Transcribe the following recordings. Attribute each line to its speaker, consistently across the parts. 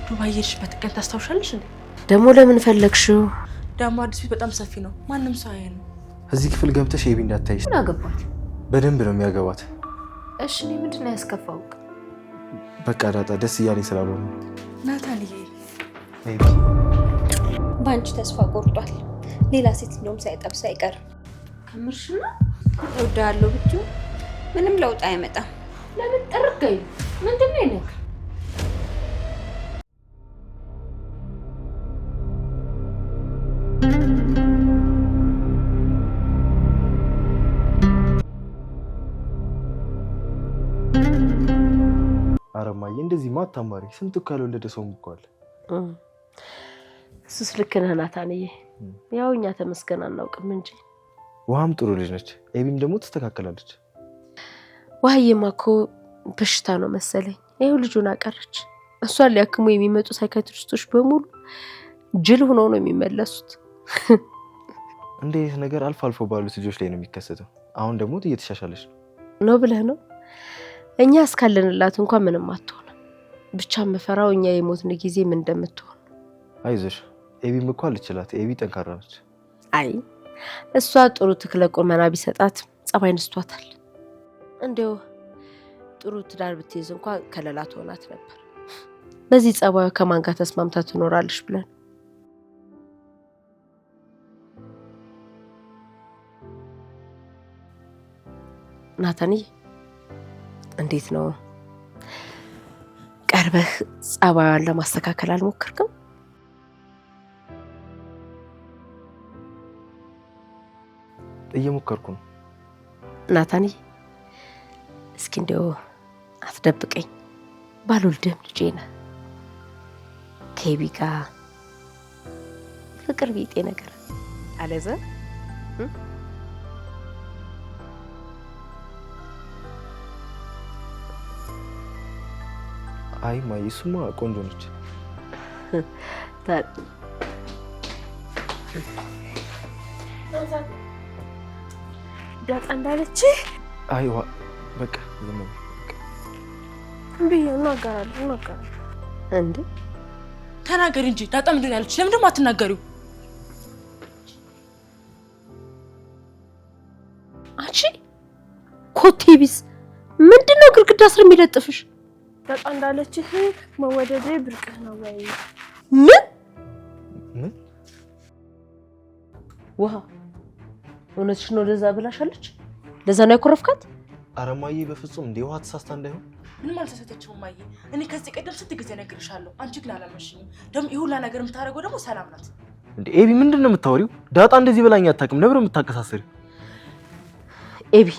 Speaker 1: ዱባይ የሄድሽበት ቀን ታስታውሻለሽ እንዴ?
Speaker 2: ደግሞ ለምን ፈለግሽው?
Speaker 1: ደግሞ አዲስ ቤት በጣም ሰፊ ነው። ማንም ሰው አያየን።
Speaker 3: እዚህ ክፍል ገብተሽ ኤቢ እንዳታይሽ።
Speaker 2: ምን አገባት?
Speaker 3: በደንብ ነው የሚያገባት።
Speaker 2: እሺ እኔ ምንድነው ያስከፋው?
Speaker 3: በቃ ዳጣ ደስ እያለኝ ስላልሆነ
Speaker 1: ናታንዬ
Speaker 3: ኤቢ
Speaker 4: ባንቺ ተስፋ ቆርጧል። ሌላ ሴት እንደውም ሳይጠብስ አይቀርም።
Speaker 2: ከምርሽና
Speaker 4: እወዳለሁ ብትዩ ምንም ለውጥ አይመጣም።
Speaker 2: ለምን ጠርገኝ? ምንድነው ይነክ?
Speaker 3: አረማዬ እንደዚህ ማታማሪ ስንት እኮ ያልወለደ ሰው እንኳን
Speaker 2: እሱስ ልክ ነህ ናታንዬ። ያው እኛ ተመስገን አናውቅም እንጂ
Speaker 3: ውሃም ጥሩ ልጅ ነች። ኤቢም ደግሞ ትስተካከላለች።
Speaker 2: ውሃዬማ እኮ በሽታ ነው መሰለኝ ይኸው ልጁን አቀረች። እሷን ሊያክሙ የሚመጡ ሳይካትሪስቶች በሙሉ ጅል ሆነው ነው የሚመለሱት።
Speaker 3: እንዴት ነገር አልፎ አልፎ ባሉት ልጆች ላይ ነው የሚከሰተው። አሁን ደግሞ እየተሻሻለች
Speaker 2: ነው ብለህ ነው? እኛ እስካለንላት እንኳን ምንም አትሆንም። ብቻ መፈራው እኛ የሞትን ጊዜ ምን እንደምትሆን።
Speaker 3: አይዞሽ ኤቢም እኮ አልችላት። ኤቢ ጠንካራ ነች።
Speaker 2: አይ እሷ ጥሩ ትክለ ቁመና ቢሰጣት ጸባይ ነስቷታል። እንደው ጥሩ ትዳር ብትይዝ እንኳን ከለላ ትሆናት ነበር። በዚህ ጸባዩ ከማን ጋር ተስማምታ ትኖራለች ብለን ናታንዬ እንዴት ነው ቀርበህ ጸባዩን ለማስተካከል አልሞከርክም?
Speaker 3: እየሞከርኩ ነው
Speaker 2: ናታንዬ። እስኪ እንደው አትደብቀኝ። ባልወልድህም ልጄ ነህ። ከኤቢ ጋር ፍቅር ቢጤ ነገር አለዘ
Speaker 3: አይ ማይ እሱማ ቆንጆ ነች።
Speaker 2: ዳጣ እንዳለች
Speaker 3: አይዋ በቃ ዝም
Speaker 2: ብዬ እናገራለሁ። እንዴ
Speaker 1: ተናገሪ እንጂ ዳጣ ምንድን ያለች? ለምን ደግሞ አትናገሪው?
Speaker 2: አንቺ ኮቴ ቢስ ምንድነው ግድግዳ ስር የሚለጥፍሽ? ዳጣ እንዳለች መወደዴ ብርቅህ ነው ወይ? ምን ውሃ እውነትሽ ነው? ለዛ ብላሻለች? ለዛ ነው ያኮረፍካት?
Speaker 3: አረማዬ በፍጹም እንደ ውሃ ተሳስታ እንዳይሆን።
Speaker 1: ምንም አልተሳተችውም ማዬ። እኔ ከዚህ ቀደም ስንት ጊዜ ነግሬሻለሁ። አንቺ ግን አላመንሽኝም። ደግሞ ይሁላ ነገር የምታደርገው ደግሞ ሰላም ናት።
Speaker 3: እንዴ ኤቢ ምንድነው የምታወሪው? ዳጣ እንደዚህ በላኝ አታውቅም። ነብር የምታቀሳስሪ
Speaker 2: ኤቢ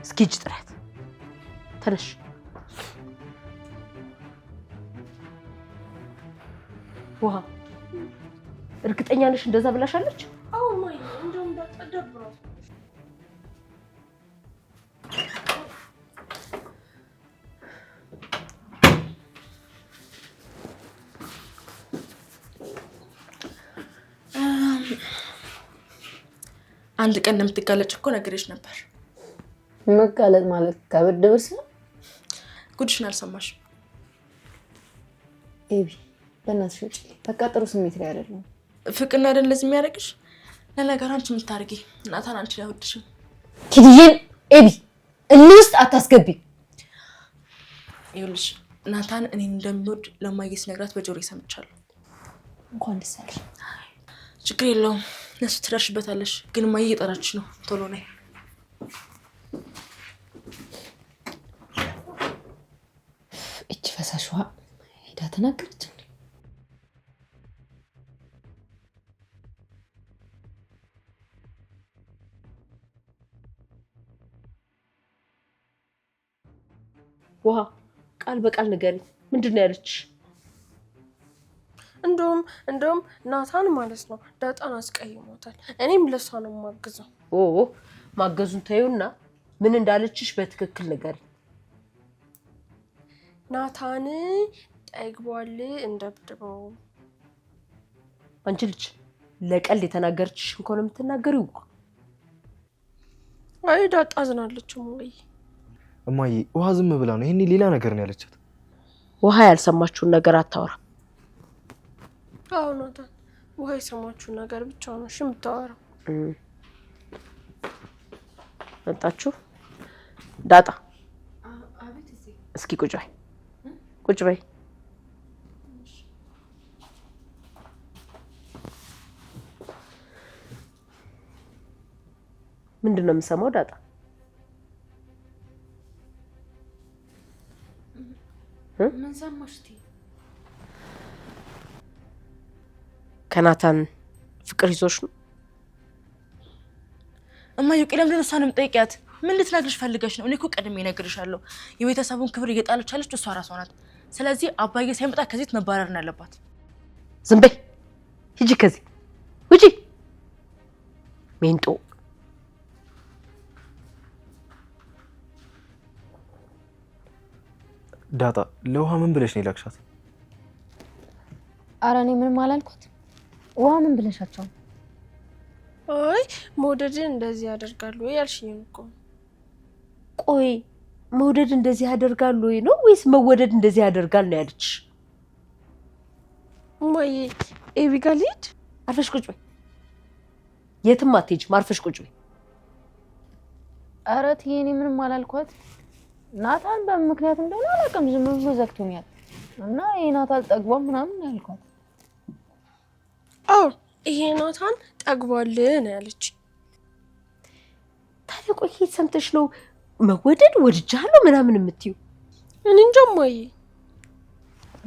Speaker 2: እስኪ እጅ ጥራት ተነሽ። ውሃ እርግጠኛ ነሽ እንደዛ ብላሻለች?
Speaker 1: አዎ ማዬ፣ እንደውም ዳጣ ደብሯት። አንድ ቀን እንደምትጋለጭ እኮ ነግሬሽ ነበር።
Speaker 2: መጋለጥ ማለት ከብድብስ ነው።
Speaker 1: ጉድሽን አልሰማሽም?
Speaker 4: ኤቢ በእናትሽ ውጪ። በቃ ጥሩ ስሜት ላይ አይደለም።
Speaker 1: ፍቅርና አይደል ለዚህ የሚያደርግሽ? ለነገር አንቺ የምታርጊ ናታን አንቺ ላይ አይወድሽም።
Speaker 4: ኪድዬን ኤቢ እልህ ውስጥ አታስገቢ።
Speaker 1: ይኸውልሽ ናታን እኔን እንደሚወድ ለማየት ሲነግራት በጆሮዬ ሰምቻለሁ።
Speaker 4: እንኳን ደስ አለሽ።
Speaker 1: ችግር የለውም ለሱ ትደርሽበታለሽ። ግን ማየ እየጠራች ነው። ቶሎ ነይ።
Speaker 4: እቺ ፈሳሽ ውሃ ሄዳ ተናገረች እንዴ?
Speaker 2: ውሃ ቃል በቃል ንገሪ፣ ምንድን ነው ያለችሽ?
Speaker 5: እንደውም ናታን ማለት ነው ዳጣን አስቀይሞታል። እኔም ለሷ ነው ማግዘው።
Speaker 2: ማገዙን ተይውና ምን እንዳለችሽ በትክክል ንገሪ።
Speaker 5: ናታን ጠግቧል እንደብድበው።
Speaker 2: አንቺ ልጅ ለቀልድ የተናገረችሽ እንኳን የምትናገሪው።
Speaker 5: አይ ዳጣ አዝናለች ወይ?
Speaker 3: እማዬ ውሃ ዝም ብላ ነው። ይሄኔ ሌላ ነገር ነው ያለቻት።
Speaker 2: ውሃ ያልሰማችውን ነገር አታወራ።
Speaker 5: አዎ ናታን፣ ውሃ የሰማችሁ ነገር ብቻ ነው እሺ የምታወራው።
Speaker 2: መጣችሁ? ዳጣ
Speaker 1: አቤት። እዚህ
Speaker 2: እስኪ ቁጭ በይ፣ ቁጭ በይ። ምንድን ነው የምሰማው ዳጣ?
Speaker 1: ምን ሰማሽ?
Speaker 2: ከናታን ፍቅር ይዞሽ ነው?
Speaker 1: እማዬ ቆይ ለምንድን ነው እሷን የምጠይቂያት? ምን ልትነግርሽ ፈልገሽ ነው? እኔ እኮ ቀድሜ እነግርሻለሁ። የቤተሰቡን ክብር እየጣለች ያለች እሷ ራሷ ናት። ስለዚህ አባዬ ሳይመጣ ከዚህ መባረር ነው ያለባት።
Speaker 2: ዝም በይ፣ ሂጂ ከዚህ ውጪ። ሜንጦ
Speaker 3: ዳጣ ለውሃ ምን ብለሽ ነው የላክሻት?
Speaker 4: ኧረ እኔ ምንም አላልኩት። ውሃ ምን ብለሻቸው?
Speaker 5: አይ መውደድን እንደዚህ ያደርጋሉ ያልሽኝ እኮ።
Speaker 2: ቆይ መውደድ እንደዚህ ያደርጋሉ ወይ ነው ወይስ መወደድ እንደዚህ ያደርጋል ነው ያለች?
Speaker 5: እማዬ ኤቢ ጋር ልሂድ?
Speaker 2: አርፈሽ ቁጭ በይ። የትም አትሄጂም፣ አርፈሽ ቁጭ በይ።
Speaker 4: ኧረ እትዬ እኔ ምንም አላልኳት። ናታን በምክንያት እንደሆነ አላውቅም፣ ዝም ብሎ ዘግቶኛል እና ይሄ ናታን ጠግቧል ምናምን ያልኳት።
Speaker 5: አዎ ይሄ ናታን ጠግቧል ነው ያለች።
Speaker 2: ታዲያ ቆይ የት ሰምተሽ ነው መወደድ ወድጃለሁ ምናምን የምትይው?
Speaker 5: እኔ እንጃ እማዬ።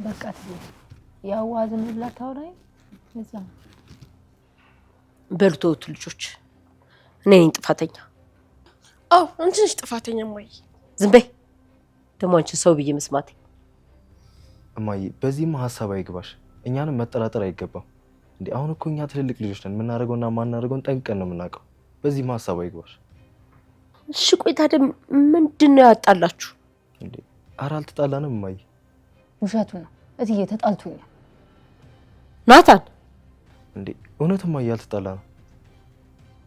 Speaker 4: በቃ እትዬ ያው ዝም ብላ ታውራኝ እዛ።
Speaker 2: በሉ ተውት ልጆች፣ እኔ ነኝ ጥፋተኛ።
Speaker 5: አዎ አንቺ ነሽ ጥፋተኛ እማዬ።
Speaker 2: ዝም በይ ደግሞ አንቺን ሰው ብዬ መስማት።
Speaker 3: እማዬ በዚህማ ሀሳብ አይግባሽ። እኛንም መጠራጠር አይገባም እንዴ። አሁን እኮ እኛ ትልልቅ ልጆች ነን። የምናደርገውና ማናደርገውን ጠንቅቀን ነው የምናውቀው። በዚህማ ሀሳብ አይግባሽ።
Speaker 2: እሺ ቆይ ታዲያ ምንድን ነው ያጣላችሁ
Speaker 3: እንዴ? ኧረ አልተጣላንም እማዬ።
Speaker 4: ውሸቱ ነው እትዬ፣ ተጣልቶኛል።
Speaker 2: ናታን
Speaker 3: እንዴ እውነት እማዬ አልተጣላንም።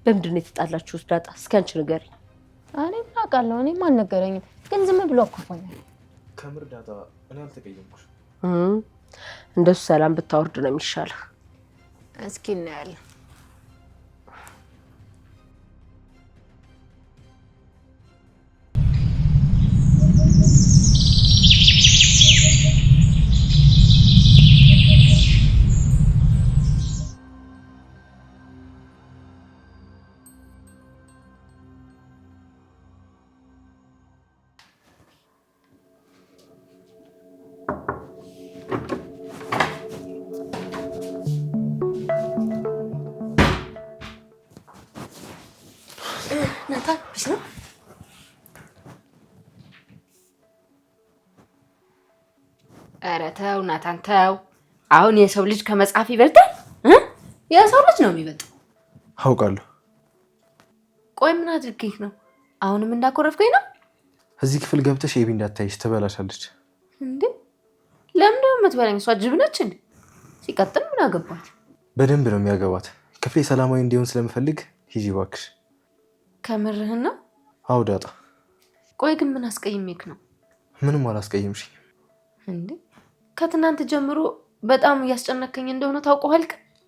Speaker 2: በምንድን ነው የተጣላችሁት? ዳጣ እስኪ አንቺ ንገሪኝ።
Speaker 4: እኔ ምን አውቃለሁ? እኔም አልነገረኝም፣ ግን ዝም ብሎ አኩርፎኛል።
Speaker 3: ከምር ዳጣ እኔ አልተቀየምኩሽ።
Speaker 2: እንደሱ ሰላም ብታወርድ ነው የሚሻለው።
Speaker 4: እስኪ እናያለን።
Speaker 1: ናታን ብስ ነው
Speaker 6: ኧረ ተው ናታን ተው። አሁን የሰው ልጅ ከመጽሐፍ ይበልጣል? የሰው ልጅ ነው የሚበልጥ።
Speaker 3: አውቃለሁ።
Speaker 6: ቆይ ምን አድርጌህ ነው? አሁንም እንዳኮረፍከኝ ነው?
Speaker 3: እዚህ ክፍል ገብተሽ ኤቢ እንዳታይሽ ትበላሻለች።
Speaker 6: እንዴ ለምን ነው የምትበላኝ? እሷ ጅብ ነች እንዴ? ሲቀጥል ምን አገባት?
Speaker 3: በደንብ ነው የሚያገባት። ክፍሌ ሰላማዊ እንዲሆን ስለምፈልግ ሂጂ እባክሽ።
Speaker 6: ከምርህን ነው?
Speaker 3: አዎ ዳጣ።
Speaker 6: ቆይ ግን ምን አስቀይሜክ ነው?
Speaker 3: ምንም አላስቀይምሽ።
Speaker 6: እንዴ ከትናንት ጀምሮ በጣም እያስጨነከኝ እንደሆነ ታውቀዋል።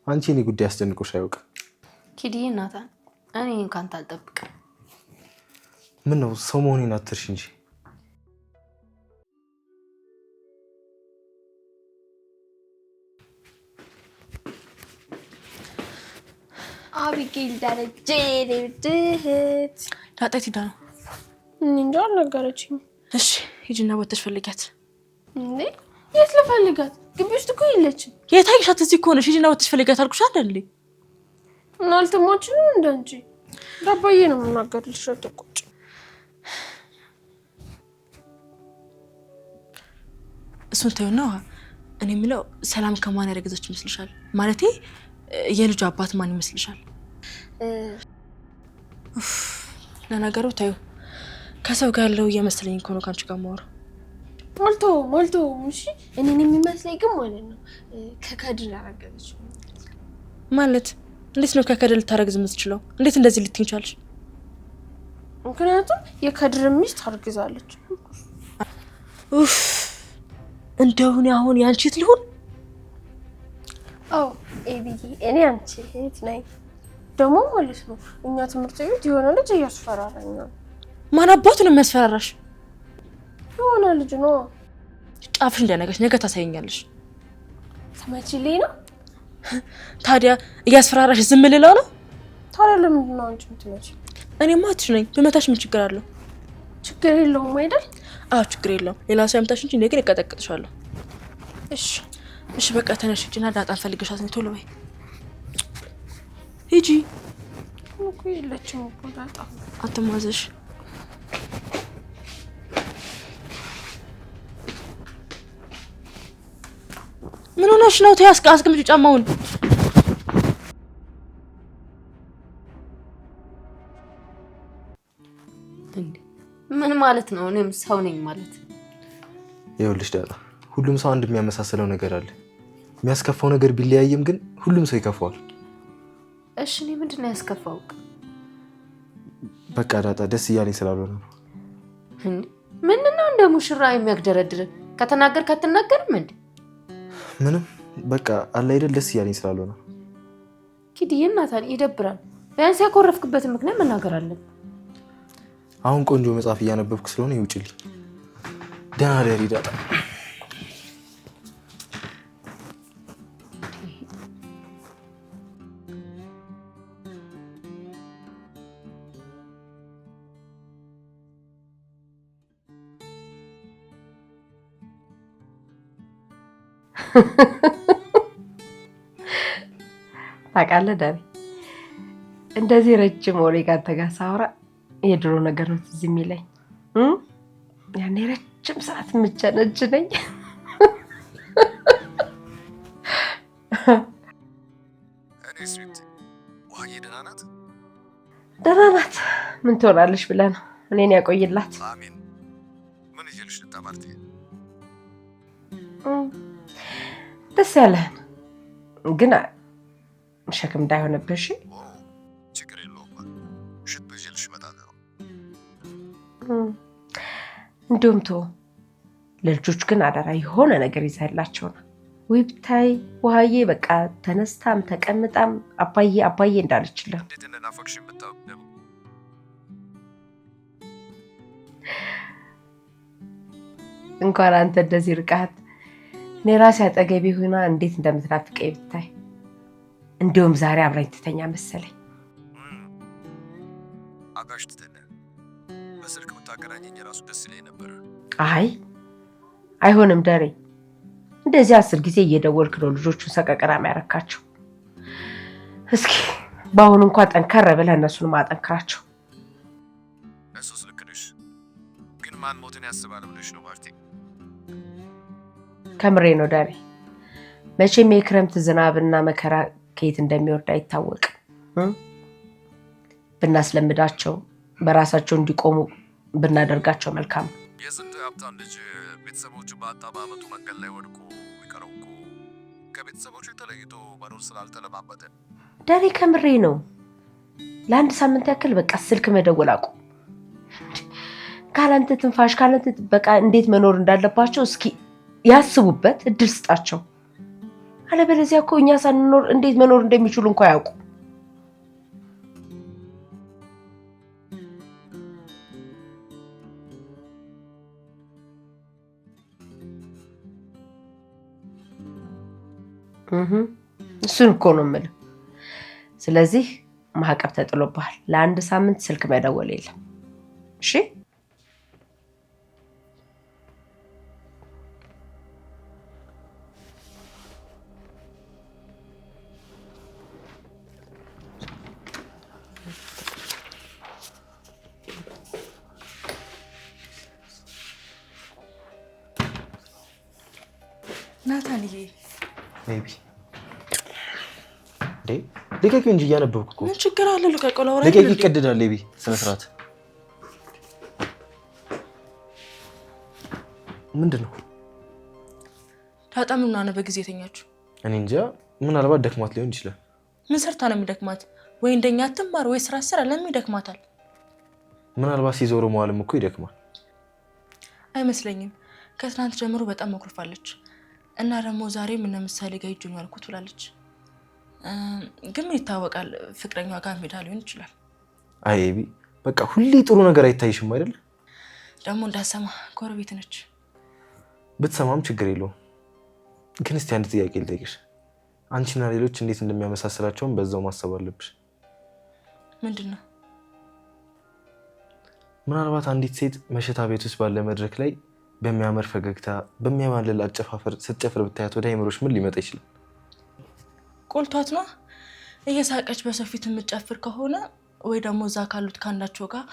Speaker 3: አንቺ እኔ ጉዳይ አስጨንቆሽ አያውቅም።
Speaker 6: ኪድዬ ናታን፣ እኔ ካንተ አልጠብቅም።
Speaker 3: ምን ነው ሰው መሆኔን አትርሽ እንጂ።
Speaker 5: አቢጌል ደረጀ ልብድህት
Speaker 1: ዳጣ የት ሄዳ ነው?
Speaker 5: እኔ እንጃ አልነገረችኝም።
Speaker 1: እሺ ሂጂና ወጥተሽ ፈልጊያት።
Speaker 5: እንዴ የት ልፈልጋት? ግቢ ውስጥ እኮ የለችም።
Speaker 1: የት አየሻት? እዚህ እኮ ነሽ። ሂጂና ወጥተሽ ፈልጊያት አልኩሽ አይደል እንዴ?
Speaker 5: እና አልተማችንም እንዳንቺ ዳባዬ ነው የምናገርልሽ። አትቆጭ።
Speaker 1: እሱን ተይውና እኔ የምለው ሰላም ከማን ያረገዘች ይመስልሻል? ማለቴ የልጁ አባት ማን ይመስልሻል? ለነገሩ ተይው፣ ከሰው ጋር ያለው እየመሰለኝ እኮ ነው ከአንቺ ጋር የማወራው።
Speaker 5: አልተውም። እሺ እኔን የሚመስለኝ ግን ማለት ነው ከከድር ያረገዘች
Speaker 1: ማለት። እንዴት ነው ከከድር ልታረግዝ የምትችለው? እንዴት እንደዚህ ልትይኝ ቻልሽ?
Speaker 5: ምክንያቱም የከድር ሚስት አርግዛለች።
Speaker 1: ኡፍ እንደው አሁን ያንቺት ልሁን?
Speaker 5: አዎ ኤቢዬ፣ እኔ አንቺ እህት ነኝ። ደግሞ ማለት ነው እኛ ትምህርት ቤት የሆነ ልጅ እያስፈራራኝ ነው።
Speaker 1: ማን አባቱ ነው የሚያስፈራራሽ?
Speaker 5: የሆነ ልጅ ነው።
Speaker 1: ጫፍሽ እንዳይነገርሽ፣ ነገ ታሳይኛለሽ።
Speaker 5: ትመጪልኝ ነው?
Speaker 1: ታዲያ እያስፈራራሽ ዝም ልለው ነው?
Speaker 5: ታዲያ ለምንድን ነው አንቺ የምትመጪው?
Speaker 1: እኔማ እህትሽ ነኝ። ብመታሽ ምን ችግር አለው?
Speaker 5: ችግር የለውም አይደል?
Speaker 1: አዎ ችግር የለውም። ሌላ ሰው ያምታሽ እንጂ እኔ ግን እቀጠቅጥሻለሁ።
Speaker 5: እሺ
Speaker 1: እሺ፣ በቃ ተነሽ ሂጂና ዳጣን ፈልገሻት ነው። ቶሎ በይ ሂጂ።
Speaker 5: እኮ የለችም እኮ ዳጣ።
Speaker 1: አትማዘሽ። ምን ሆነሽ ነው? ተይ አስቀምጪው ጫማውን።
Speaker 6: ምን ማለት ነው? እኔም ሰው ነኝ ማለት?
Speaker 3: ይኸውልሽ ዳጣ፣ ሁሉም ሰው አንድ የሚያመሳስለው ነገር አለ። የሚያስከፋው ነገር ቢለያይም ግን ሁሉም ሰው ይከፋዋል።
Speaker 6: እሺ እኔ ምንድነው ያስከፋው?
Speaker 3: በቃ ዳጣ ደስ እያለኝ ስላልሆነ ነው።
Speaker 6: ምንድነው እንደ ሙሽራ የሚያግደረድር? ከተናገር ከተናገርም እንዴ?
Speaker 3: ምንም በቃ አለ አይደል፣ ደስ እያለኝ ስላልሆነ።
Speaker 6: ኪድዬ እናታን ይደብራል። ቢያንስ ያኮረፍክበትን ምክንያት መናገር አለብን።
Speaker 3: አሁን ቆንጆ መጽሐፍ እያነበብኩ ስለሆነ ይውጭልኝ። ደህና ደሪ ዳጣ።
Speaker 2: ታውቃለህ ዳኒ፣ እንደዚህ ረጅም ወሬ ካንተ ጋር ሳወራ የድሮ ነገር ነው ትዝ የሚለኝ። ያኔ ረጅም ሰዓት የምቸነጅነኝ።
Speaker 7: እኔ ስዊት ውሃዬ ደህና ናት?
Speaker 2: ደህና ናት። ምን ትሆናለሽ ብለህ ነው? እኔን ያቆይላት።
Speaker 7: አሜን። ምን ይዤልሽ ልምጣ ማርቴ?
Speaker 2: ደስ ያለህን ግን ሸክም እንዳይሆንብሽ።
Speaker 7: ችግር የለውም። ሽቶ ይዤልሽ እመጣለሁ።
Speaker 2: እንዲሁም ለልጆች ግን አደራ የሆነ ነገር ይዘህላቸው ነው። ወይ ብታይ ውሃዬ በቃ ተነስታም ተቀምጣም አባዬ አባዬ እንዳለችልህ።
Speaker 7: እንዴት እንደናፈቅሽኝ ብታውቅ ደግሞ።
Speaker 2: እንኳን አንተ እንደዚህ ርቀሃት እኔ ራሴ አጠገቤ ሆና እንዴት እንደምትናፍቀኝ ብታይ። እንዲሁም ዛሬ አብራኝ ትተኛ መሰለኝ።
Speaker 7: አጋሽ ትተኛ በስልክ ብታገናኘኝ ራሱ ደስ ይለኝ ነበር።
Speaker 2: አይ አይሆንም ደሬ፣ እንደዚህ 10 ጊዜ እየደወልክ ነው ልጆቹን ሰቀቀራ የሚያረካቸው። እስኪ በአሁኑ እንኳን ጠንከር ብለህ እነሱን ማጠንክራቸው።
Speaker 7: እሱስ ልክ ነሽ፣ ግን ማን ሞትን ያስባል ብለሽ ነው ማርቴ?
Speaker 2: ከምሬ ነው ደሬ። መቼም የክረምት ዝናብና መከራ ከየት እንደሚወርድ አይታወቅም። ብናስለምዳቸው በራሳቸው እንዲቆሙ ብናደርጋቸው መልካም ነው።
Speaker 7: የስንት ሀብታም ልጅ ቤተሰቦቹ በአጣ በአመቱ መንገድ ላይ ወድቆ የሚቀረው እኮ ከቤተሰቦቹ ተለይቶ መኖር ስላልተለማመደ።
Speaker 2: ደሬ ከምሬ ነው። ለአንድ ሳምንት ያክል በቃ ስልክ መደወል አቁም። ካላንተ ትንፋሽ ካላንተ በቃ እንዴት መኖር እንዳለባቸው እስኪ ያስቡበት፣ እድል ስጣቸው። አለበለዚያ እኮ እኛ ሳንኖር እንዴት መኖር እንደሚችሉ እንኳን ያውቁ። እሱን እኮ ነው የምልህ። ስለዚህ ማዕቀብ ተጥሎብሃል። ለአንድ ሳምንት ስልክ መደወል የለም። እሺ
Speaker 1: ናታንዬ
Speaker 3: ቤቢ ልቀቂው እንጂ እያነበብኩ እኮ።
Speaker 1: ምን ችግር አለ? ልቀቀው። ላውራ
Speaker 3: ልቀቂው። ይቀድዳል ቤቢ። ስነ ስርዓት። ምንድን ነው?
Speaker 1: ዳጣ ምን ሆና ነው በጊዜ የተኛችው?
Speaker 3: እኔ እንጃ። ምናልባት ደክማት ሊሆን ይችላል።
Speaker 1: ምን ሰርታ ነው የሚደክማት? ወይ እንደኛ አትማር ወይ ስራ ስራ። ለምን ይደክማታል?
Speaker 3: ምናልባት ሲዞሩ መዋልም እኮ ይደክማል።
Speaker 1: አይመስለኝም። ከትናንት ጀምሮ በጣም መኩርፋለች እና ደግሞ ዛሬ ምን ምሳሌ ጋር ይጆኛል እኮ ትላለች። ግን ምን ይታወቃል ፍቅረኛዋ ጋር ሜዳ ሊሆን ይችላል።
Speaker 3: አይ ኤቢ በቃ ሁሌ ጥሩ ነገር አይታይሽም አይደል?
Speaker 1: ደግሞ እንዳሰማ ጎረቤት ነች።
Speaker 3: ብትሰማም ችግር የለውም። ግን እስቲ አንድ ጥያቄ ልጠይቅሽ። አንቺና ሌሎች እንዴት እንደሚያመሳስላቸውም በዛው ማሰብ አለብሽ።
Speaker 1: ምንድነው?
Speaker 3: ምናልባት አንዲት ሴት መሸታ ቤት ውስጥ ባለ መድረክ ላይ በሚያምር ፈገግታ በሚያማልል አጨፋፈር ስትጨፍር ብታያት ወደ አይምሮሽ ምን ሊመጣ ይችላል?
Speaker 1: ቆልቷት ነው እየሳቀች በሰው ፊት የምትጨፍር ከሆነ ወይ ደግሞ እዛ ካሉት ካንዳቸው ጋር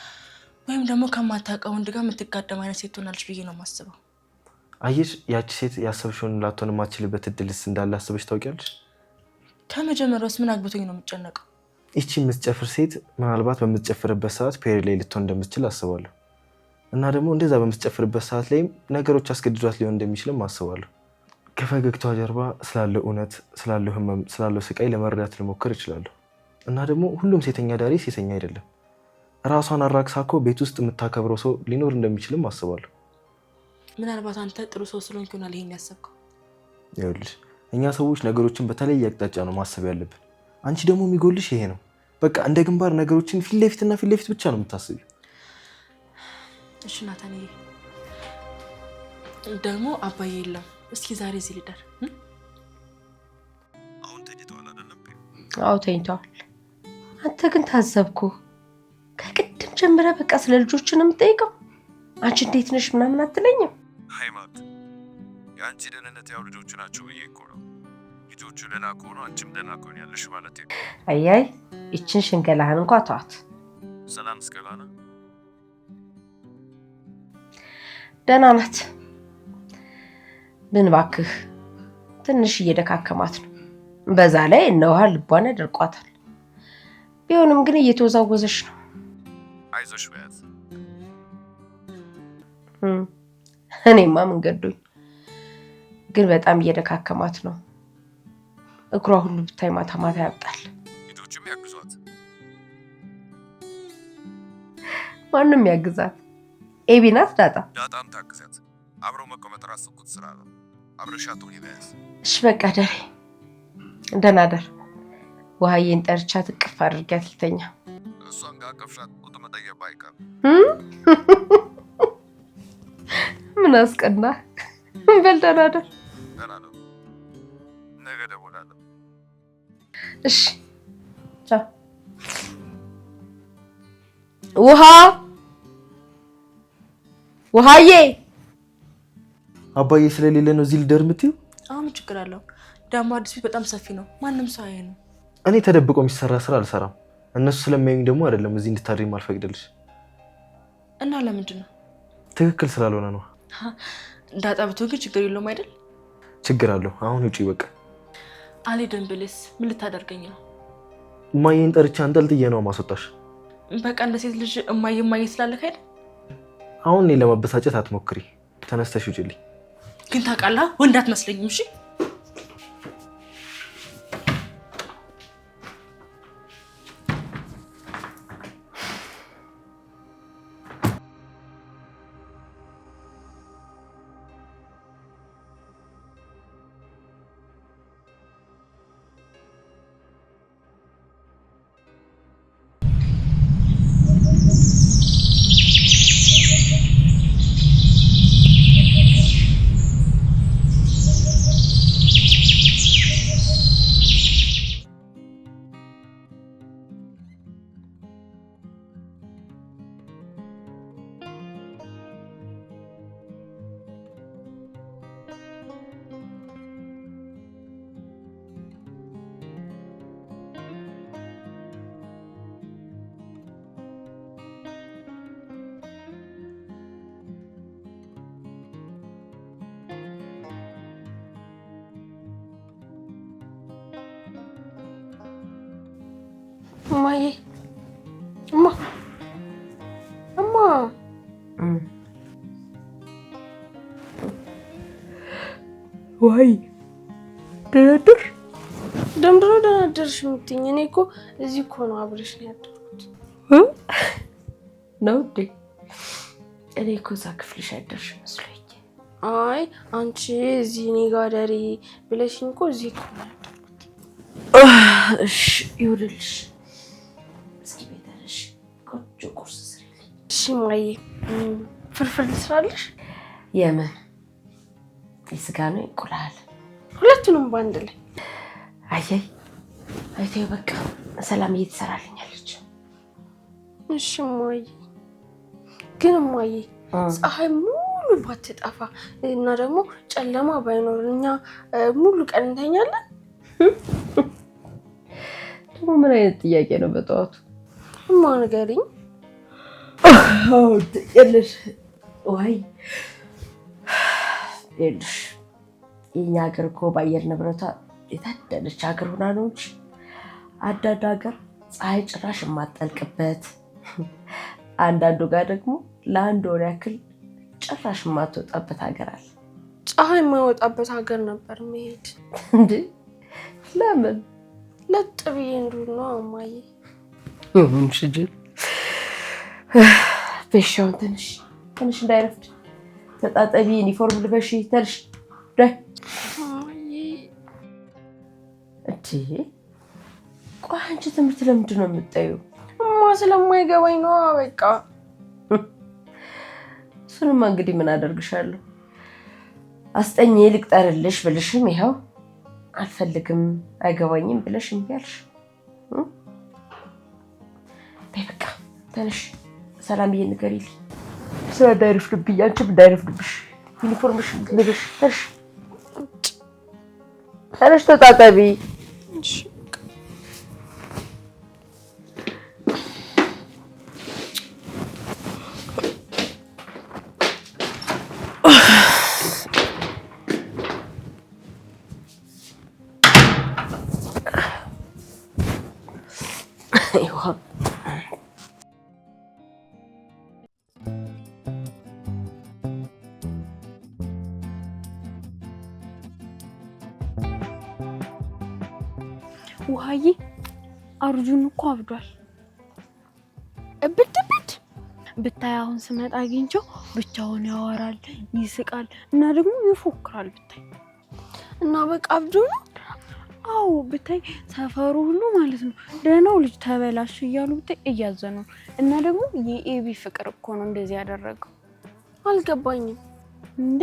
Speaker 1: ወይም ደግሞ ከማታውቀው ወንድ ጋር የምትጋደም አይነት ሴት ትሆናለች ብዬ ነው የማስበው።
Speaker 3: አየሽ ያቺ ሴት ያሰብሽውን ላትሆን የማትችልበት እድልስ እንዳለ አስበሽ ታውቂያለሽ?
Speaker 1: ከመጀመሪያውስ ምን አግብቶኝ ነው የምጨነቀው?
Speaker 3: ይቺ የምትጨፍር ሴት ምናልባት በምትጨፍርበት ሰዓት ፔሪድ ላይ ልትሆን እንደምትችል አስባለሁ። እና ደግሞ እንደዛ በምትጨፍርበት ሰዓት ላይም ነገሮች አስገድዷት ሊሆን እንደሚችልም አስባለሁ። ከፈገግታዋ ጀርባ ስላለው እውነት፣ ስላለው ህመም፣ ስላለው ስቃይ ለመረዳት ልሞክር እችላለሁ። እና ደግሞ ሁሉም ሴተኛ ዳሪ ሴተኛ አይደለም። ራሷን አራክሳ እኮ ቤት ውስጥ የምታከብረው ሰው ሊኖር እንደሚችልም አስባለሁ።
Speaker 1: ምናልባት አንተ ጥሩ ሰው ስለሆንክ ይሆናል ይሄን ያሰብከው።
Speaker 3: ይኸውልሽ እኛ ሰዎች ነገሮችን በተለየ አቅጣጫ ነው ማሰብ ያለብን። አንቺ ደግሞ የሚጎልሽ ይሄ ነው። በቃ እንደ ግንባር ነገሮችን ፊት ለፊትና ፊት ለፊት ብቻ ነው የምታስቢው።
Speaker 1: እሺ ናታንዬ፣ ደግሞ አባዬ የለም። እስኪ ዛሬ እዚህ ልደር።
Speaker 7: አሁን ተኝተዋል አይደለም?
Speaker 2: አዎ ተኝተዋል። አንተ ግን ታዘብኩ። ከቅድም ጀምረ በቃ ስለ ልጆቹ ነው የምጠይቀው። አንቺ እንዴት ነሽ ምናምን አትለኝም?
Speaker 7: ሃይማኖት የአንቺ ደህንነት ያው ልጆቹ ናቸው ብዬ እኮ ነው። ልጆቹ ደህና ከሆኑ አንቺም ደህና ከሆኑ ያለሽ ማለት ነው።
Speaker 2: አያይ ይችን ሽንገላህን እንኳ ተዋት።
Speaker 7: ሰላም እስከላና
Speaker 2: ደህና ናት። ምን እባክህ ትንሽ እየደካከማት ነው። በዛ ላይ እነውሃ ልቧን ያደርቋታል። ቢሆንም ግን እየተወዛወዘች ነው።
Speaker 7: አይዞሽ በያት።
Speaker 2: እኔማ ምን ገዶኝ፣ ግን በጣም እየደካከማት ነው። እግሯ ሁሉ ብታይ ማታ ማታ ያብጣል።
Speaker 7: ልጆቹም ያግዟት።
Speaker 2: ማንም ያግዛት? ኤቢ ናት?
Speaker 7: ዳጣም ታግዛት። አብረው መቀመጥ ራስኩት ስራ ነው። አብረሻት ሁኚ በያት።
Speaker 2: እሺ በቃ ደሬ፣ ደህና ደር። ውሃዬን ጠርቻት እቅፍ አድርጊያት ልተኛ።
Speaker 7: እሷን ጋር ቀፍሻት ቁጥ መጠየቅ አይቀርም።
Speaker 2: ምን አስቀና? በል ደህና ደር።
Speaker 7: ደህና ነው። ነገ እደውላለሁ።
Speaker 2: እሺ ቻው። ውሃዬ።
Speaker 3: አባዬ ስለሌለ ነው እዚህ ልደር የምትይው?
Speaker 1: አሁን ችግር አለው ደግሞ አዲስ ቤት በጣም ሰፊ ነው። ማንም ሰው አይ ነው።
Speaker 3: እኔ ተደብቆ የሚሰራ ስራ አልሰራም። እነሱ ስለሚያዩኝ ደግሞ አይደለም እዚህ እንድታድሪም አልፈቅድልሽ።
Speaker 1: እና ለምንድን ነው?
Speaker 3: ትክክል ስላልሆነ ነው።
Speaker 1: እንዳጣብቶ ግን ችግር የለውም አይደል?
Speaker 3: ችግር አለው። አሁን ውጪ በቃ።
Speaker 1: አልሄድም ብልስ ምን ልታደርገኝ ነው?
Speaker 3: እማዬን ጠርቼ አንጠልጥዬ ነው ማስወጣሽ።
Speaker 1: በቃ እንደ ሴት ልጅ እማዬ ስላለክ አይደል?
Speaker 3: አሁን እኔ ለማበሳጨት አትሞክሪ። ተነስተሽ ውጪልኝ።
Speaker 1: ግን ታውቃለህ ወንድ አትመስለኝም። እሺ
Speaker 5: እማዬ እማ
Speaker 2: ወይ ደህና አደርሽ?
Speaker 5: ደምድሮ ደህና አደርሽ የምትይኝ? እኔ እኮ እዚህ እኮ ነው አብረሽ ነው ያደርኩት።
Speaker 2: ነው እንዴ? እኔ እኮ እዛ ክፍልሽ ያደርሽ መስሎኝ።
Speaker 5: አይ አንቺ እዚህ እኔ ጋር ደሪ ብለሽኝ እኮ እዚህ እኮ ነው ያደርኩት።
Speaker 2: እሺ ይኸውልሽ፣ እስኪ ቤተልሽ ቆንጆ ቁርስ ስሪልኝ።
Speaker 5: እሺ እማዬ። ፍርፍር ልስራልሽ?
Speaker 2: የምን የስጋ ነው እንቁላል?
Speaker 5: ሁለቱንም በአንድ ላይ።
Speaker 2: አየይ አይተይ በቃ ሰላምዬ ትሰራልኛለች።
Speaker 5: እሺ እማዬ። ግን እማዬ ፀሐይ ሙሉ ባትጠፋ እና ደግሞ ጨለማ ባይኖር እኛ ሙሉ ቀን እንተኛለን?
Speaker 2: ደግሞ ምን አይነት ጥያቄ ነው በጠዋቱ?
Speaker 5: እማ ንገሪኝ።
Speaker 2: የለሽ ወይ የለሽ። የኛ ሀገር እኮ በአየር ንብረቷ የታደለች ሀገር ሆና ነው እንጂ አንዳንድ ሀገር ፀሐይ ጭራሽ የማትጠልቅበት፣ አንዳንዱ ጋር ደግሞ ለአንድ ወር ያክል ጭራሽ የማትወጣበት ሀገር አለ።
Speaker 5: ፀሐይ የማይወጣበት ሀገር ነበር መሄድ።
Speaker 2: እንዴ ለምን?
Speaker 5: ለጥ ብዬ እንዱን ነው እማዬ።
Speaker 2: ሽጅል በሻውን ትንሽ እንዳይረፍድ ተጣጣቢ፣ ዩኒፎርም ልበሺ። ተልሽ ዳይ እንዴ ቆይ አንቺ ትምህርት ለምንድን ነው የምትጠይው?
Speaker 5: እማ ስለማይገባኝ ነው በቃ።
Speaker 2: እሱንማ እንግዲህ ምን አደርግሻለሁ። አስጠኝ ልቅጠርልሽ ብልሽም ይኸው አልፈልግም አይገባኝም ብለሽ እምቢ አልሽ። በቃ ተነሽ ሰላምዬ ንገሪልኝ። ስራ እንዳይረፍድብኝ፣ አንቺም እንዳይረፍድብሽ ዩኒፎርምሽ ልበሽ። ተነሽ ተጣጣቢ።
Speaker 4: ውሃዬ አርጁን እኮ አብዷል።
Speaker 5: እብድ
Speaker 4: ብታይ አሁን ስመጣ አግኝቼው ብቻውን ያወራል፣ ይስቃል እና ደግሞ ይፎክራል ብታይ።
Speaker 5: እና በቃ አብዶ ነው?
Speaker 4: አዎ ብታይ ሰፈሩ ሁሉ ማለት ነው ደህናው ልጅ ተበላሽ እያሉ ብታይ እያዘኑ እና ደግሞ የኤቢ ፍቅር እኮ ነው እንደዚህ ያደረገው።
Speaker 5: አልገባኝም።
Speaker 4: እንዴ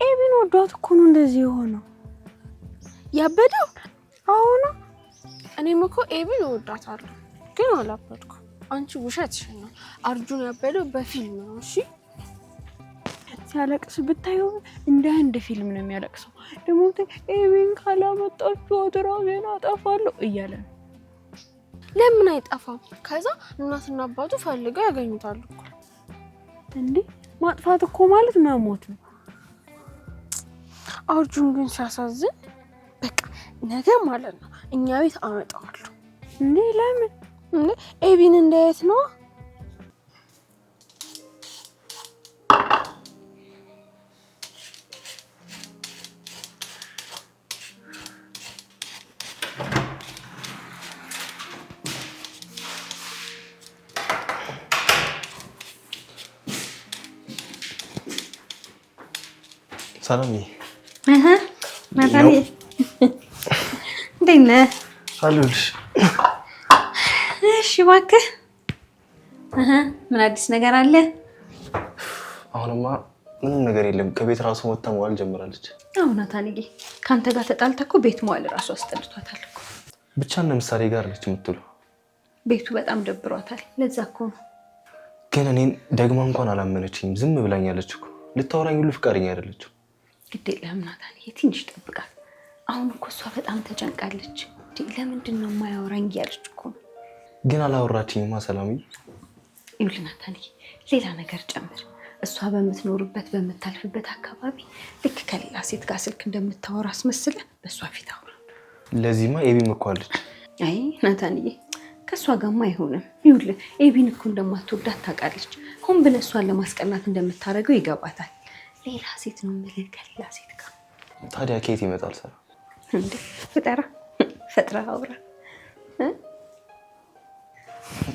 Speaker 4: ኤቢን ወዷት እኮ ነው እንደዚህ የሆነው።
Speaker 5: ያበደው?
Speaker 4: አሁን
Speaker 5: እኔም እኮ ኤቢን እወዳታለሁ ግን አላበድኩም። አንቺ ውሸትሽን ነው። አርጁን ያበደው በፊልም ነው። እሺ
Speaker 4: ሲያለቅስ ብታዩ እንደ አንድ ፊልም ነው የሚያለቅሰው። ደግሞ ኤቢን ካላመጣችሁ ራሴን አጠፋለሁ እያለ ነው።
Speaker 5: ለምን አይጠፋም? ከዛ እናትና አባቱ ፈልገው ያገኙታል እኮ።
Speaker 4: እንዴ ማጥፋት እኮ ማለት መሞት ነው።
Speaker 5: አርጁን ግን ሲያሳዝን። በቃ ነገ ማለት ነው እኛ ቤት አመጣዋለሁ።
Speaker 4: እንዴ ለምን?
Speaker 5: እንዴ ኤቢን እንዳየት ነው።
Speaker 3: ሰላምዬ
Speaker 6: ናታን እንዴት ነህ?
Speaker 3: አለሁልሽ።
Speaker 6: እሺ እባክህ ምን አዲስ ነገር አለ?
Speaker 3: አሁንማ ምንም ነገር የለም። ከቤት ራሱ ወጥታ መዋል ጀምራለች።
Speaker 6: አዎ ናታንዬ ከአንተ ጋር ተጣልታ እኮ ቤት መዋል ራሱ አስጠልቷታል እኮ።
Speaker 3: ብቻ እነ ምሳሌ ጋር ነች የምትውለው።
Speaker 6: ቤቱ በጣም ደብሯታል። ለዛ እኮ ነው።
Speaker 3: ግን እኔን ደግማ እንኳን አላመነችኝም። ዝም ብላኛለች እኮ። ልታወራኝ ሁሉ ፍቃደኛ አይደለችም።
Speaker 6: ግድ የለህም ናታንዬ ትንሽ ጠብቃት። አሁን እኮ እሷ በጣም ተጨንቃለች። ለምንድን ነው የማያወራኝ እያለች እኮ ነው።
Speaker 3: ግን አላወራችኝማ ሰላምዬ።
Speaker 6: ይኸውልህ ናታንዬ ሌላ ነገር ጨምር። እሷ በምትኖርበት በምታልፍበት አካባቢ ልክ ከሌላ ሴት ጋር ስልክ እንደምታወራ አስመስለህ በእሷ ፊት አውራ።
Speaker 3: ለዚህማ ኤቢም እኮ አለች።
Speaker 6: አይ ናታንዬ ከእሷ ጋርማ አይሆንም። ይኸውልህ ኤቢን እኮ እንደማትወዳት ታውቃለች። ሆን ብለህ እሷን ለማስቀናት እንደምታደርገው ይገባታል። ሌላ ሴት ነው የምልህ ከሌላ ሴት ጋር።
Speaker 3: ታዲያ ከየት ይመጣል ሰላም?
Speaker 6: እንዴ ፈጥራ አውራ።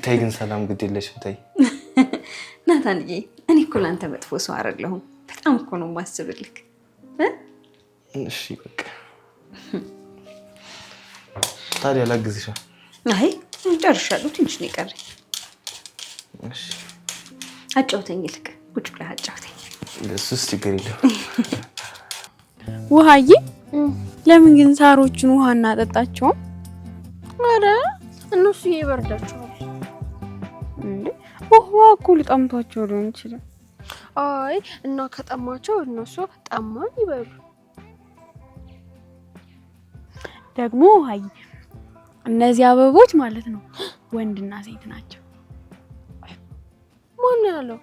Speaker 3: ተይ ግን ሰላም ግድ የለሽም ተይ።
Speaker 6: ናታንዬ እኔ እኮ ለአንተ መጥፎ ሰው አይደለሁም። በጣም እኮ ነው የማስብልክ።
Speaker 3: እሺ በቃ ታዲያ ላግዝሻ?
Speaker 6: አይ ጨርሻለሁ፣ ትንሽ ነው የቀረኝ።
Speaker 3: እሺ
Speaker 6: አጫውተኝ፣ ልክ ቁጭ ብለህ አጫውተኝ።
Speaker 3: እሱስ ችግር የለውም።
Speaker 4: ውሃዬ ለምን ግን ሳሮችን ውሃ እናጠጣቸውም?
Speaker 5: ኧረ እነሱ ይበርዳቸዋል
Speaker 4: እንዴ ውሃ እኮ ሊጠምቷቸው ሊሆን ይችላል።
Speaker 5: አይ እና ከጠማቸው እነሱ ጠማን ይበሉ።
Speaker 4: ደግሞ ውሃዬ እነዚህ አበቦች ማለት ነው ወንድና ሴት ናቸው።
Speaker 5: ማን ያለው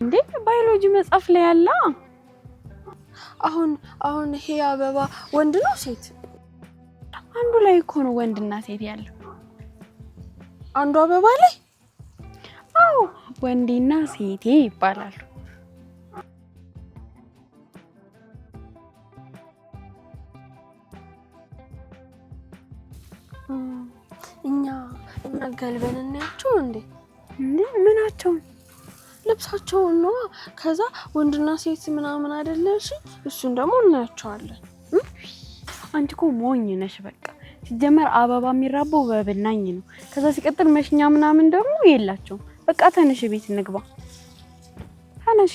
Speaker 4: እንዴ? ባዮሎጂ መጽሐፍ ላይ ያለ።
Speaker 5: አሁን ይሄ አበባ ወንድ ነው ሴት?
Speaker 4: አንዱ ላይ እኮ ነው ወንድና ሴት ያለው።
Speaker 5: አንዱ አበባ ላይ?
Speaker 4: አዎ ወንዴና ሴቴ ይባላሉ።
Speaker 5: እኛ ገልበን እናያቸው እንዴ?
Speaker 4: ምናቸው?
Speaker 5: ልብሳቸውን ነው። ከዛ ወንድና ሴት ምናምን አይደለሽ? እሱን ደግሞ እናያቸዋለን።
Speaker 4: አንቺ እኮ ሞኝ ነሽ። በቃ ሲጀመር አበባ የሚራበው በብናኝ ነው። ከዛ ሲቀጥል መሽኛ ምናምን ደግሞ የላቸውም። በቃ ተነሽ ቤት እንግባ። ተነሽ።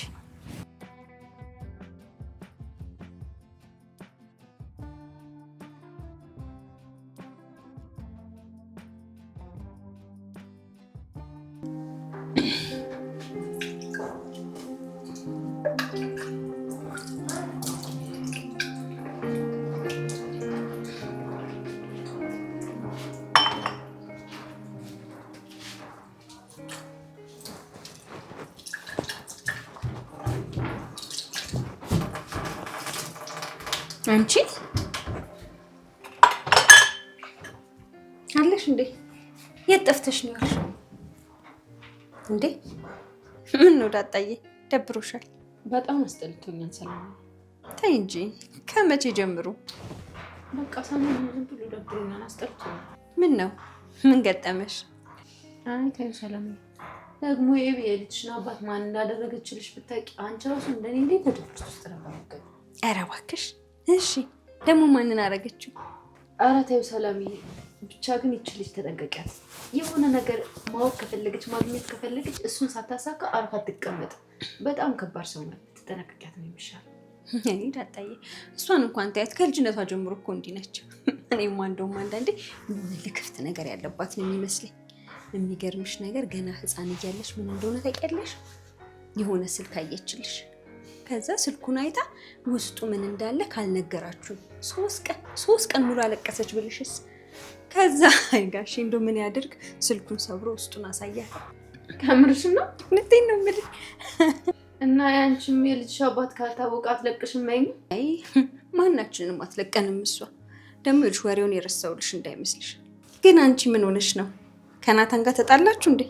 Speaker 6: አንቺ አለሽ እንዴ? የት ጠፍተሽ ነው ያልሽው እንዴ? ምን ነው ዳጣዬ ደብሮሻል?
Speaker 2: በጣም አስጠልቶኛል ሰላም።
Speaker 6: ተይ እንጂ ከመቼ ጀምሮ?
Speaker 2: በቃ ሰሞኑን ዝም ብሎ ደብሮኛል፣ አስጠልቶኛል።
Speaker 6: ምን ነው ምን ገጠመሽ?
Speaker 2: አይ ተይው ሰላም። ደግሞ የልጅሽን አባት ማን እንዳደረገችልሽ ብታውቂ አንቺ ራሱ እንደኔ እንዴት ተደብሮሽ ውስጥ ነበር ማለት?
Speaker 6: ኧረ እባክሽ። እሺ ደግሞ ማንን አደረገችው?
Speaker 2: ኧረ ተይው ሰላምዬ። ብቻ ግን ይቺ ልጅ ተጠንቀቂያት። የሆነ ነገር ማወቅ ከፈለገች ማግኘት ከፈለገች እሱን ሳታሳካ አርፋ አትቀመጥ። በጣም ከባድ ሰው ማለት ተጠንቀቂያት ነው የሚሻለው።
Speaker 6: አይ ዳጣዬ እሷን እንኳን ታያት ከልጅነቷ ጀምሮ እኮ እንዲህ ነች። እኔማ እንደውም አንዳንዴ ልክፍት ነገር ያለባት ነው የሚመስለኝ። የሚገርምሽ ነገር ገና ሕፃን እያለች ምን እንደሆነ ታውቂያለሽ? የሆነ ስልክ አየችልሽ። ከዛ ስልኩን አይታ ውስጡ ምን እንዳለ ካልነገራችሁ 3 ቀን ሙሉ አለቀሰች ብልሽስ? ከዛ አይ ጋሼ እንደው ምን ያድርግ ስልኩን ሰብሮ ውስጡን አሳያት።
Speaker 2: ከምርሽ ነው?
Speaker 6: እውነቴን ነው የምልሽ።
Speaker 2: እና ያንቺም የልጅሽ አባት ካልታወቀ አትለቅሽም አይኝ?
Speaker 6: አይ ማናችንም አትለቀንም። እሷ ደግሞ ልጅ ወሬውን የረሳውልሽ እንዳይመስልሽ። ግን አንቺ ምን ሆነሽ ነው? ከናታን ጋር ተጣላችሁ እንዴ?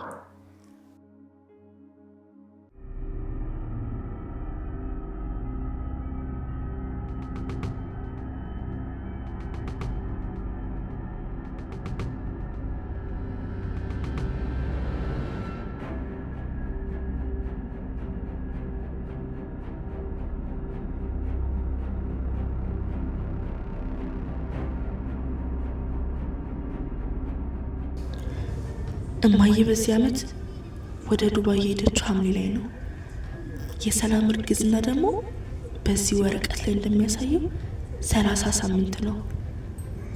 Speaker 1: እማዬ በዚህ ዓመት ወደ ዱባይ የሄደችው ሐምሌ ላይ ነው። የሰላም እርግዝና ደግሞ በዚህ ወረቀት ላይ እንደሚያሳየው 30 ሳምንት ነው።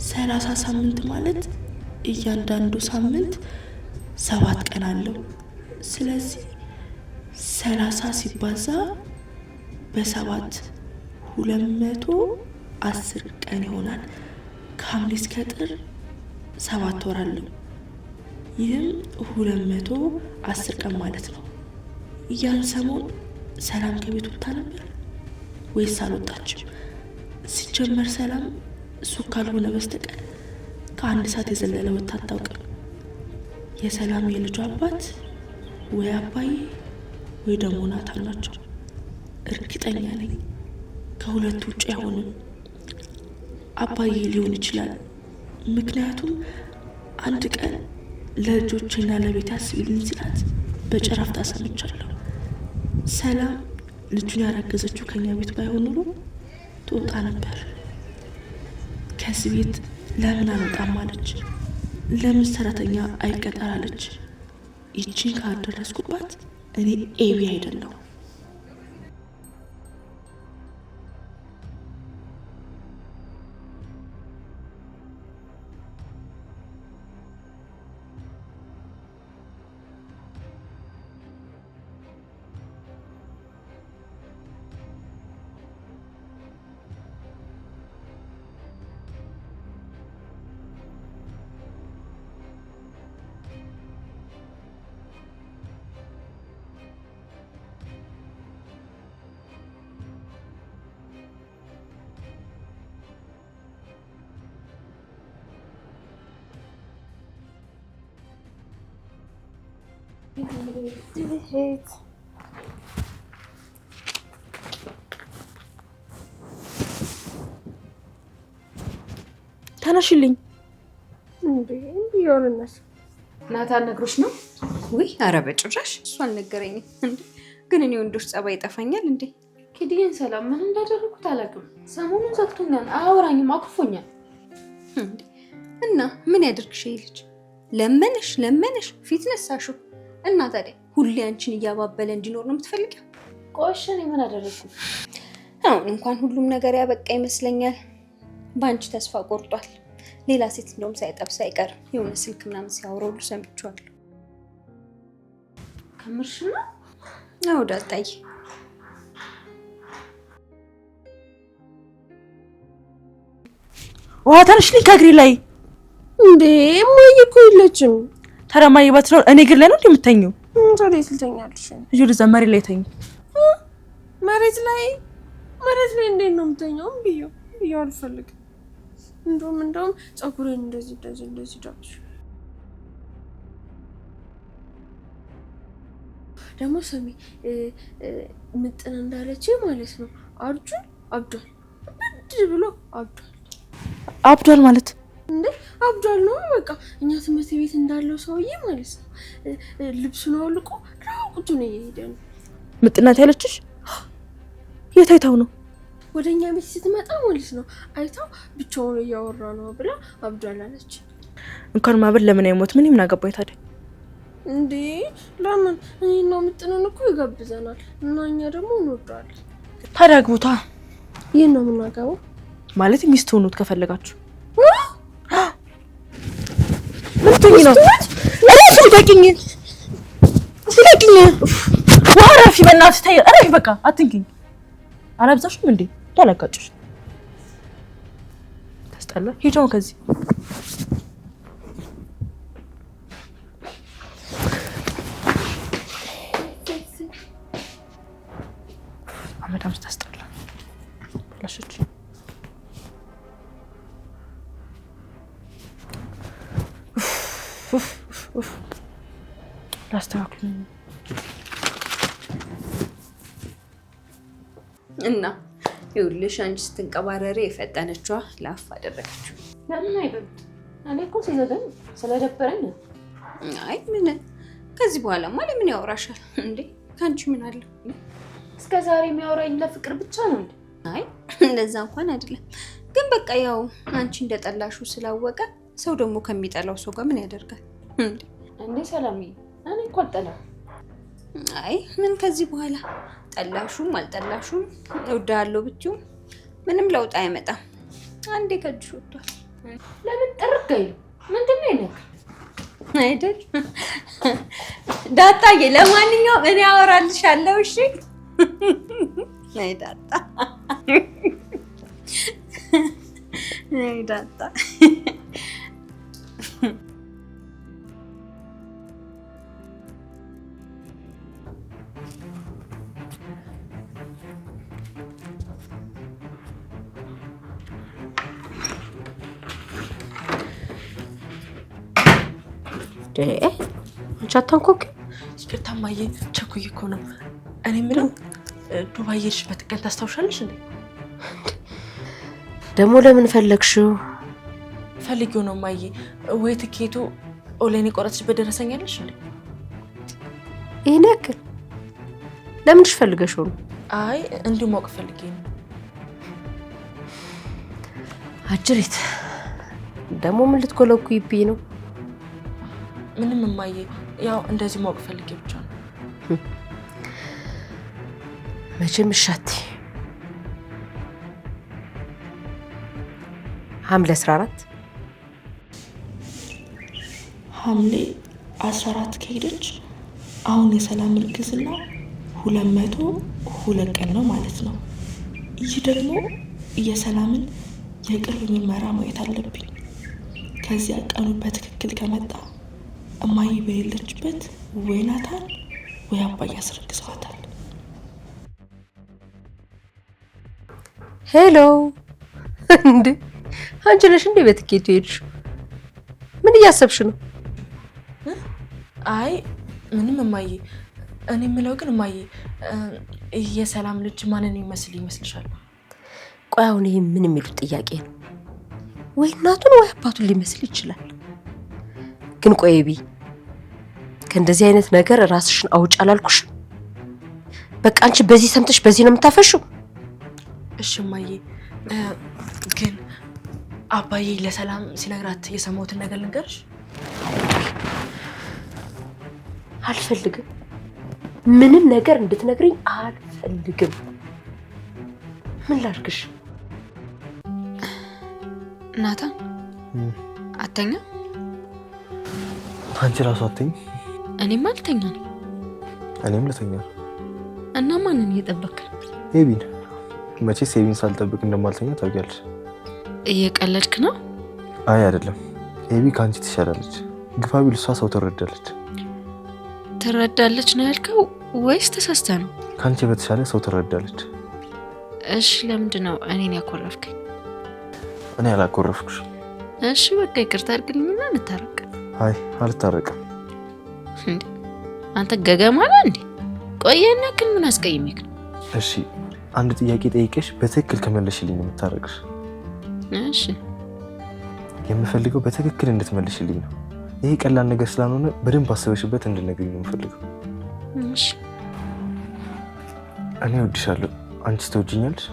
Speaker 1: 30 ሳምንት ማለት እያንዳንዱ ሳምንት 7 ቀን አለው። ስለዚህ 30 ሲባዛ በ7 210 ቀን ይሆናል። ከሐምሌ እስከ ጥር 7 ወር አለው። ይህም 210 ቀን ማለት ነው። ያን ሰሞን ሰላም ከቤት ወጥታ ነበር ወይስ አልወጣችም? ሲጀመር ሰላም እሱ ካልሆነ በስተቀር ከ1 ሰዓት የዘለለ ወጥታ አታውቅም። የሰላም የልጇ አባት ወይ አባዬ ወይ ደግሞ ናታን ናቸው። እርግጠኛ ነኝ ከሁለቱ ውጭ አይሆንም። አባዬ ሊሆን ይችላል። ምክንያቱም አንድ ቀን ለልጆችና ለቤት አስቢልኝ ሲላት በጨረፍታ ሰምቻለሁ። ሰላም ልጁን ያረገዘችው ከኛ ቤት ባይሆን ኖሮ ትወጣ ነበር። ከዚህ ቤት ለምን አልወጣም አለች? ለምን ሰራተኛ አይቀጠር አለች? ይቺን ካደረስኩባት እኔ ኤቢ አይደለሁ። ተነሽልኝ
Speaker 5: እንዴ ይሆንልሽ
Speaker 6: ናታን ነግሮሽ ነው ወይ? ኧረ በጭራሽ እሱ አልነገረኝም። እንዴ ግን እኔ ወንዶች ጸባይ ይጠፋኛል እንዴ?
Speaker 4: ኪድዬን ሰላም ምን እንዳደረኩት አላውቅም። ሰሞኑን ዘግቶኛል፣ አያወራኝም፣ አኩፎኛል።
Speaker 6: እንዴ እና ምን ያደርግሽ ልጅ? ለመነሽ ፊት ነሳሽው እና ታዲያ ሁሌ አንቺን እያባበለ እንዲኖር ነው የምትፈልጊው?
Speaker 4: ቆይ እኔ ምን አደረኩት?
Speaker 6: አሁን እንኳን ሁሉም ነገር ያበቃ ይመስለኛል። በአንቺ ተስፋ ቆርጧል። ሌላ ሴት እንደውም ሳይጠብስ አይቀርም። የሆነ ስልክ ምናምን ሲያወራው ሁሉ ሰምቼዋለሁ።
Speaker 4: ከምርሽ ነው?
Speaker 6: አዎ ዳጣዬ።
Speaker 1: ውሃ ተነሽልኝ ከእግሬ ላይ።
Speaker 5: እንዴ እማዬ እኮ የለችም።
Speaker 1: ታዲያ እማዬ ባትኖር እኔ እግር ላይ ነው እንደምተኘው?
Speaker 5: ታዲያ ትተኛለሽ?
Speaker 1: ልጁ ለዛ መሬት ላይ ተኝ።
Speaker 5: መሬት ላይ እንዴት ነው የምተኛው? ብዬው አልፈልግም። እንደውም ፀጉሬን እንደዚህ ዳብሽ። ደግሞ ስሚ ምጥን እንዳለች ማለት ነው አርጁን አብዷል። ብድር ብሎ
Speaker 1: አብዷል ማለት
Speaker 5: እንዴ? አብዷል ነው በቃ። እኛ ትምህርት ቤት እንዳለው ሰውዬ ማለት ነው ልብሱን አውልቆ ራቁቱን እየሄደ ነው።
Speaker 1: ምጥናት ያለችሽ የት አይታው ነው?
Speaker 5: ወደኛ ቤት ስትመጣ ማለት ነው አይታው ብቻውን እያወራ ነው ብላ አብዷል አለች።
Speaker 1: እንኳን ማብል ለምን አይሞት? ምን ይምናገባኝ ታዲያ?
Speaker 5: እንዴ ለምን? እኔና ምጥንን እኮ ይጋብዘናል እና እኛ ደግሞ እንወዳለን።
Speaker 1: ታዲያ ግቡታ።
Speaker 5: ይሄን ነው የምናገባው
Speaker 1: ማለት ሚስት ሆኑት ከፈለጋችሁ። ምን ትኝ ነው? እራሱ ልቀቂኝ። ዋራፊ በእናትሽ ተይ። እረፊ በቃ አትንኪኝ። አላብዛሽም እንዴ? ታላቃጭሽ ተስጠላ። ሂጂው ከዚህ አመዳም ተስጠላ። ለሽች ላስተካክል
Speaker 6: እና ይኸውልሽ አንቺ ስትንቀባረሪ የፈጠነችዋ ላፍ አደረገችው።
Speaker 4: ለምን አይበሉት? እኔ እኮ ሲዘገኝ ስለደበረኝ ነው።
Speaker 6: አይ ምን ከዚህ በኋላማ ለምን ያወራሻል እንዴ? ካንቺ ምን አለ?
Speaker 4: እስከ ዛሬ የሚያወራኝ ለፍቅር ብቻ ነው እንዴ?
Speaker 6: አይ እንደዛ እንኳን አይደለም። ግን በቃ ያው አንቺ እንደጠላሹ ስላወቀ ሰው ደግሞ ከሚጠላው ሰው ጋር ምን ያደርጋል እንዴ?
Speaker 4: እንዴ ሰላምዬ፣ እኔ እኮ አልጠላም።
Speaker 6: አይ ምን ከዚህ በኋላ ጠላሹም አልጠላሹም እወዳለሁ ብትዩ ምንም ለውጥ አይመጣም። አንዴ ከእጅሽ ወጥቷል።
Speaker 4: ለምን ጥርቅ አይሉ? ምንድን ነው ይነክ
Speaker 6: አይደል? ዳጣዬ ለማንኛውም እኔ አወራልሻለሁ እሺ? ነይ ዳጣ፣ ነይ ዳጣ።
Speaker 2: አንቺ አታንኮኪ።
Speaker 1: ይቅርታ እማዬ፣ ቸኩዬ እኮ ነው። እኔ የምለው ዱባይ የሄድሽበት ቀን ታስታውሻለሽ እንዴ?
Speaker 2: ደግሞ ለምን ፈለግሽው?
Speaker 1: ፈልጌው ነው እማዬ። ወይ ትኬቱ ኦንላይን የቆረጥሽበት ደረሰኛለሽ እንዴ?
Speaker 2: ይሄን ያክል ለምንሽ ፈልገሽው ነው?
Speaker 1: አይ እንዲሁ ማወቅ ፈልጌ ነው።
Speaker 2: አጅሪት ደግሞ ምን ልትኮለኩይብኝ ነው?
Speaker 1: ምንም እማዬ፣ ያው እንደዚህ ማወቅ ፈልጌ ብቻ ነው።
Speaker 2: መቼም እሻቴ ሐምሌ 14
Speaker 1: ሐምሌ 14 ከሄደች አሁን የሰላም እርግዝና 202 ቀን ነው ማለት ነው። ይህ ደግሞ የሰላምን የቅርብ ምርመራ ማየት አለብኝ። ከዚያ ቀኑ በትክክል ከመጣ እማዬ በሌለችበት ወይ ናታን ወይ አባዬ አስረግዘዋታል።
Speaker 2: ሄሎ እንዴ አንቺ ነሽ እንዴ በትኬቱ ሄድሽ? ምን እያሰብሽ ነው?
Speaker 1: አይ ምንም እማዬ። እኔ የምለው ግን እማዬ የሰላም ልጅ ማንን ይመስልሻል?
Speaker 2: ቆይ አሁን ይሄ ምን የሚሉት ጥያቄ ነው? ወይ እናቱን ወይ አባቱን ሊመስል ይችላል። ግን ቆይ ቢ ከእንደዚህ አይነት ነገር ራስሽን አውጭ አላልኩሽ? በቃ አንቺ በዚህ ሰምተሽ በዚህ ነው የምታፈሽው?
Speaker 1: እሺ እማዬ፣ ግን አባዬ ለሰላም ሲነግራት የሰማሁትን ነገር ልንገርሽ?
Speaker 2: አልፈልግም። ምንም ነገር እንድትነግሪኝ አልፈልግም። ምን ላድርግሽ?
Speaker 6: ናታን አተኛ?
Speaker 3: አንቺ ራሱ አትኝ?
Speaker 6: እኔም አልተኛ ነው።
Speaker 3: እኔም ልተኛ ነው።
Speaker 6: እና ማንን እየጠበክ?
Speaker 3: ኤቢን። መቼስ ኤቢን ሳልጠብቅ እንደማልተኛ ታውቂያለሽ።
Speaker 6: እየቀለድክ ነው?
Speaker 3: አይ አይደለም። ኤቢ ከአንቺ ትሻላለች። ግፋ ቢል እሷ ሰው ትረዳለች።
Speaker 6: ትረዳለች ነው ያልከው ወይስ ተሳስተህ ነው?
Speaker 3: ከአንቺ በተሻለ ሰው ትረዳለች።
Speaker 6: እሺ ለምንድን ነው እኔን ያኮረፍከኝ?
Speaker 3: እኔ አላኮረፍኩሽ።
Speaker 6: እሺ በቃ ይቅርታ አድርግልኝና እንታረቅ።
Speaker 3: አይ አልታረቅም።
Speaker 6: እንዴ አንተ ገገማ ነህ እንዴ? ቆየና ግን ምን አስቀይሜክ ነው?
Speaker 3: እሺ አንድ ጥያቄ ጠይቄሽ በትክክል ከመለሽልኝ ነው የምታረቅሽ።
Speaker 6: እሺ
Speaker 3: የምፈልገው በትክክል እንድትመልሽልኝ ነው። ይሄ ቀላል ነገር ስላልሆነ በደንብ አስበሽበት እንድትነግሪኝ ነው የምፈልገው።
Speaker 6: እሺ
Speaker 3: እኔ እወድሻለሁ። አንቺስ ትወጂኛለሽ?